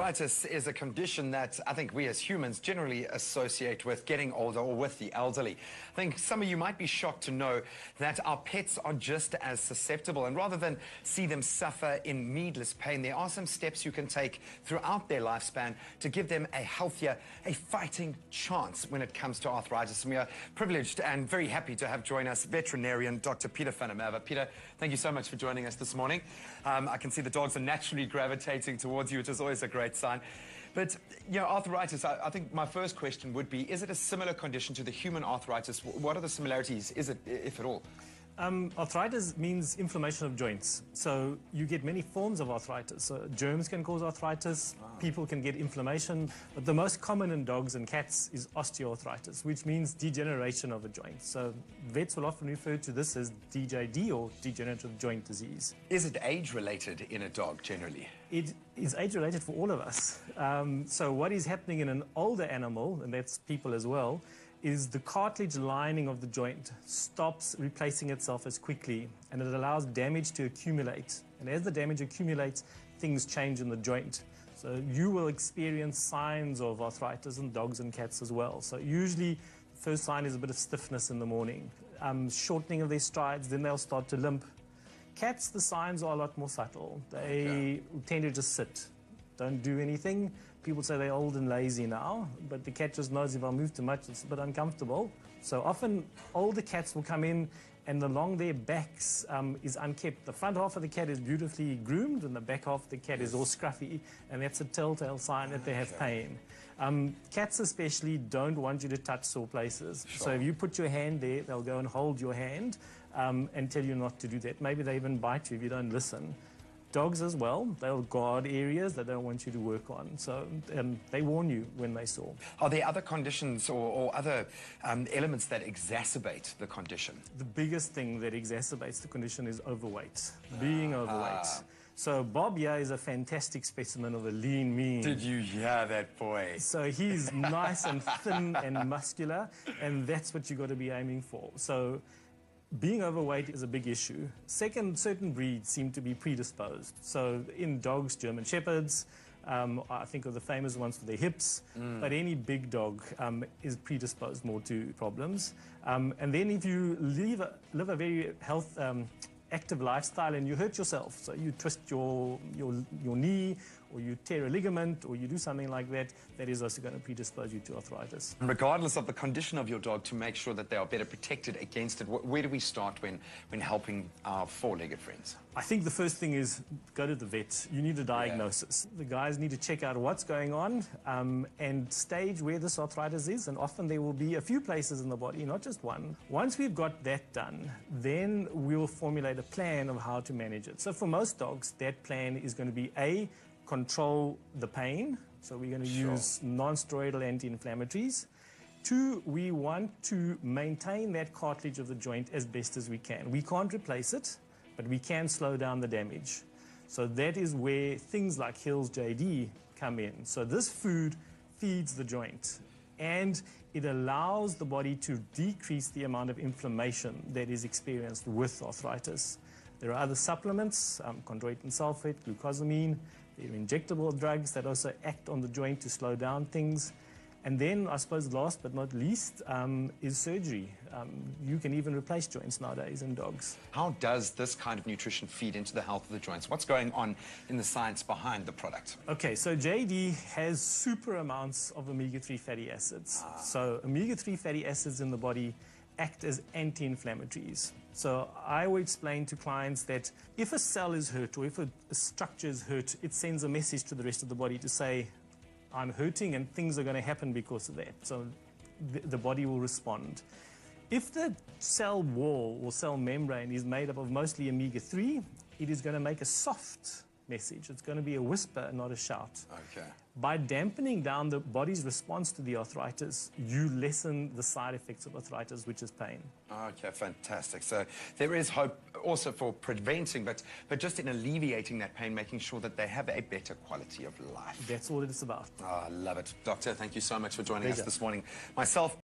Arthritis is a condition that I think we as humans generally associate with getting older or with the elderly. I think some of you might be shocked to know that our pets are just as susceptible, and rather than see them suffer in needless pain, there are some steps you can take throughout their lifespan to give them a healthier, a fighting chance when it comes to arthritis. And we are privileged and very happy to have join us veterinarian Dr. Peter van der Merwe. Peter, thank you so much for joining us this morning. I can see the dogs are naturally gravitating towards you, which is always a great sign. But, you know, arthritis, I think my first question would be, is it a similar condition to the human arthritis? What are the similarities, is it, if at all? Arthritis means inflammation of joints. So you get many forms of arthritis. So germs can cause arthritis, people can get inflammation, but the most common in dogs and cats is osteoarthritis, which means degeneration of a joint. So vets will often refer to this as DJD, or degenerative joint disease. Is it age-related in a dog generally? It is age-related for all of us. So what is happening in an older animal, and that's people as well, is the cartilage lining of the joint stops replacing itself as quickly, and it allows damage to accumulate. And as the damage accumulates, things change in the joint. So you will experience signs of arthritis in dogs and cats as well. So usually, the first sign is a bit of stiffness in the morning, shortening of their strides, then they'll start to limp. Cats, the signs are a lot more subtle. They tend to just sit, don't do anything. People say they're old and lazy now, but the cat just knows if I move too much, it's a bit uncomfortable. So often, older cats will come in, and along their backs is unkept. The front half of the cat is beautifully groomed, and the back half of the cat is all scruffy, and that's a telltale sign that they have pain. Cats especially don't want you to touch sore places. Sure. So if you put your hand there, they'll go and hold your hand and tell you not to do that. Maybe they even bite you if you don't listen. Dogs as well, they'll guard areas that they don't want you to work on. So they warn you when they saw. Are there other conditions or other elements that exacerbate the condition? The biggest thing that exacerbates the condition is overweight, being overweight. So Bob here is a fantastic specimen of a lean mean. Did you hear that, boy? So he's nice and thin and muscular, and that's what you've got to be aiming for. So being overweight is a big issue. Second, certain breeds seem to be predisposed. So in dogs, German Shepherds, I think of the famous ones for their hips, but any big dog is predisposed more to problems. And then if you live a very active lifestyle and you hurt yourself, so you twist your knee, or you tear a ligament, or you do something like that, that is also going to predispose you to arthritis. Regardless of the condition of your dog, to make sure that they are better protected against it, where do we start when helping our four-legged friends? I think the first thing is go to the vet. You need a diagnosis. The guys need to check out what's going on and stage where this arthritis is, and often there will be a few places in the body, not just one. Once we've got that done, then we'll formulate a plan of how to manage it. So for most dogs, that plan is going to be control the pain. So we're going to use non-steroidal anti-inflammatories. 2, we want to maintain that cartilage of the joint as best as we can. We can't replace it, but we can slow down the damage. So that is where things like Hill's JD come in. So this food feeds the joint, and it allows the body to decrease the amount of inflammation that is experienced with arthritis. There are other supplements, chondroitin sulfate, glucosamine. There are injectable drugs that also act on the joint to slow down things. And then, I suppose, last but not least, is surgery. You can even replace joints nowadays in dogs. How does this kind of nutrition feed into the health of the joints? What's going on in the science behind the product? Okay, so JD has super amounts of omega-3 fatty acids. So omega-3 fatty acids in the body act as anti-inflammatories. So I will explain to clients that if a cell is hurt or if a structure is hurt, it sends a message to the rest of the body to say, I'm hurting and things are going to happen because of that. So the body will respond. If the cell wall or cell membrane is made up of mostly omega-3, it is going to make a soft message. It's going to be a whisper, not a shout. Okay. By dampening down the body's response to the arthritis, you lessen the side effects of arthritis, which is pain. Okay, fantastic. So there is hope also for preventing, but just in alleviating that pain, making sure that they have a better quality of life. That's all it is about. I love it. Doctor, thank you so much for joining us this morning. Myself,